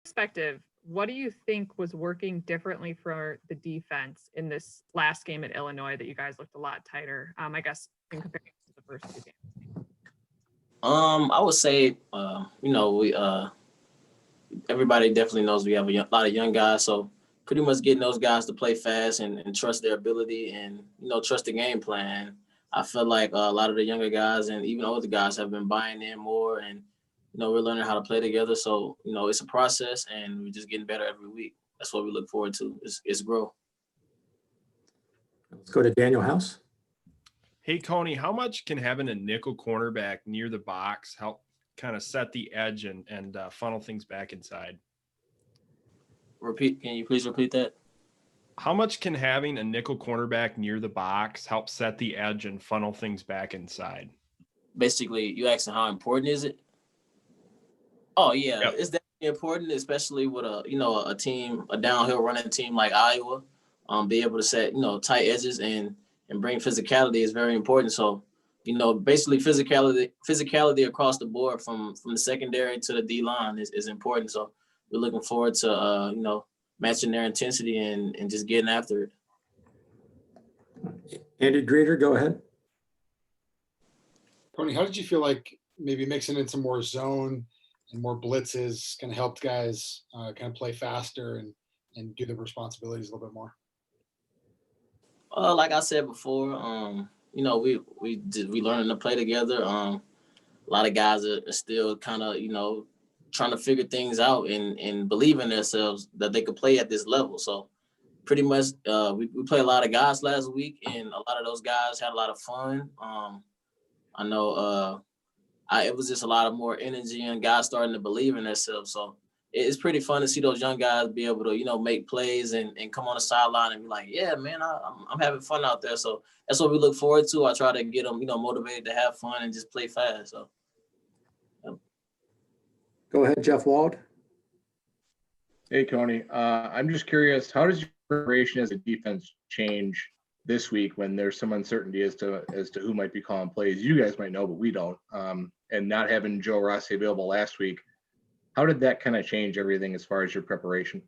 perspective, what do you think was working differently for the defense in this last game at Illinois that you guys looked a lot tighter? I guess in comparison to the first two games. I would say, we everybody definitely knows we have a lot of young guys, so pretty much getting those guys to play fast and trust their ability and trust the game plan. I feel like a lot of the younger guys and even older guys have been buying in more, and we're learning how to play together. So it's a process, and we're just getting better every week. That's what we look forward to. Is growth. Let's go to Daniel House. Hey, Coney, how much can having a nickel cornerback near the box help kind of set the edge and funnel things back inside? Can you please repeat that? How much can having a nickel cornerback near the box help set the edge and funnel things back inside? Basically, you asking how important is it? Oh yeah, Yep. It's definitely important, especially with a team, a downhill running team like Iowa. Be able to set tight edges and bring physicality is very important. So basically physicality across the board from the secondary to the D line is important. So we're looking forward to matching their intensity and just getting after it. Andy Greder, go ahead. Tony, how did you feel like maybe mixing in some more zone and more blitzes kind of helped guys kind of play faster and do the responsibilities a little bit more? Like I said before, we learning to play together. A lot of guys are still kind of trying to figure things out and believe in themselves that they could play at this level. So pretty much we played a lot of guys last week, and a lot of those guys had a lot of fun. I know it was just a lot of more energy and guys starting to believe in themselves. So it's pretty fun to see those young guys be able to, make plays and come on the sideline and be like, yeah, man, I'm having fun out there. So that's what we look forward to. I try to get them, motivated to have fun and just play fast. So. Yeah. Go ahead, Jeff Wald. Hey, Coney. I'm just curious, how does your preparation as a defense change this week when there's some uncertainty as to who might be calling plays? You guys might know, but we don't. And not having Joe Rossi available last week, how did that kind of change everything as far as your preparation?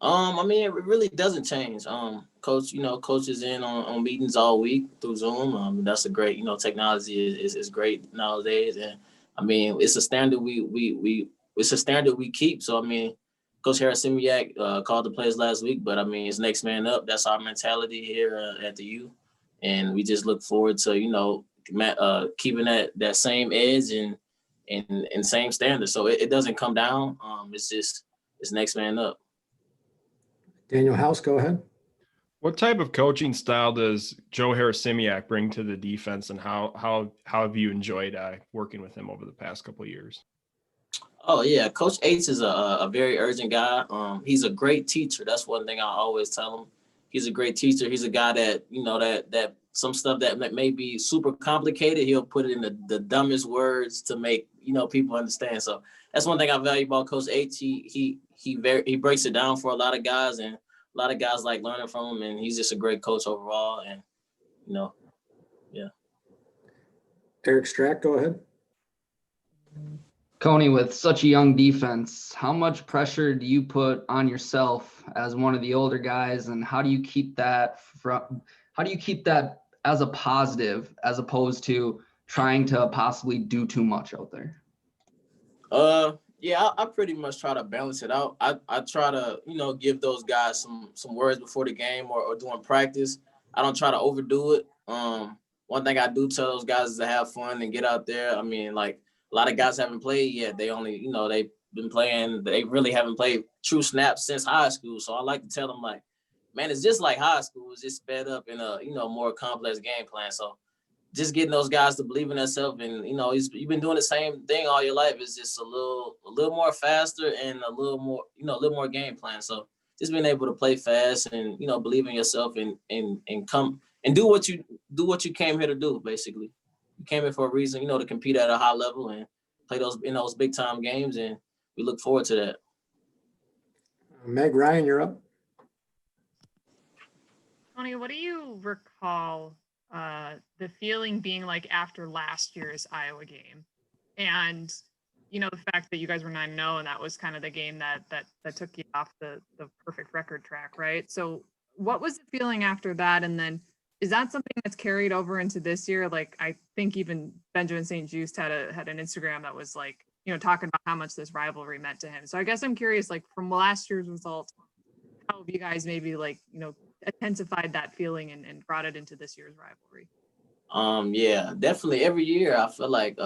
It really doesn't change. Coach is in on meetings all week through Zoom. That's a great, technology is great nowadays, and it's a standard it's a standard we keep. So Coach Harris-Simiak called the plays last week, but it's next man up. That's our mentality here at the U, and we just look forward to keeping that same edge and same standard. So it doesn't come down. It's next man up. Daniel House, go ahead. What type of coaching style does Joe Harris-Simiak bring to the defense, and how have you enjoyed working with him over the past couple of years? Oh yeah, Coach H is a very urgent guy. He's a great teacher. That's one thing I always tell him. He's a great teacher. He's a guy that that some stuff that may be super complicated, he'll put it in the dumbest words to make people understand. So that's one thing I value about Coach H. He breaks it down for a lot of guys, and a lot of guys like learning from him. And he's just a great coach overall. And yeah. Eric Strack, go ahead. Coney, with such a young defense, how much pressure do you put on yourself as one of the older guys, and how do you keep that as a positive as opposed to trying to possibly do too much out there? Yeah, I pretty much try to balance it out. I try to, give those guys some words before the game or during practice. I don't try to overdo it. One thing I do tell those guys is to have fun and get out there. A lot of guys haven't played yet. They only, they've been playing. They really haven't played true snaps since high school. So I like to tell them, man, it's just like high school. It's just sped up in a, more complex game plan. So just getting those guys to believe in themselves, and you've been doing the same thing all your life. It's just a little more faster and a little more game plan. So just being able to play fast and believe in yourself and come and do what you came here to do. Basically, you came here for a reason, to compete at a high level and play those big time games, and we look forward to that. Meg Ryan, you're up. Tony, what do you recall the feeling being like after last year's Iowa game? And, you know, the fact that you guys were 9-0 and that was kind of the game that took you off the perfect record track, right? So what was the feeling after that? And then is that something that's carried over into this year? Like, I think even Benjamin St. Just had an Instagram that was like, you know, talking about how much this rivalry meant to him. So I guess I'm curious, like, from last year's results, how have you guys maybe, like, you know, intensified that feeling and brought it into this year's rivalry? Yeah, definitely. Every year I feel like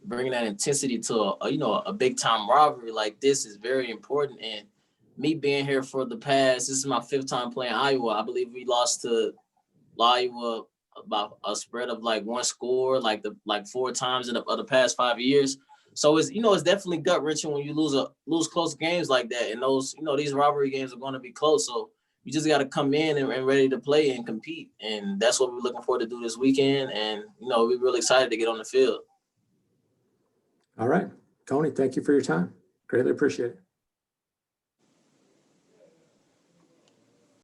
bringing that intensity to a big time rivalry like this is very important. And me being here for this is my 5th time playing Iowa. I believe we lost to Iowa about a spread of like 1 score, like 4 times in the past 5 years. So it's definitely gut wrenching when you lose close games like that. And those, these rivalry games are going to be close. So you just got to come in and ready to play and compete. And that's what we're looking forward to do this weekend. And, we're really excited to get on the field. All right. Coney, thank you for your time. Greatly appreciate it.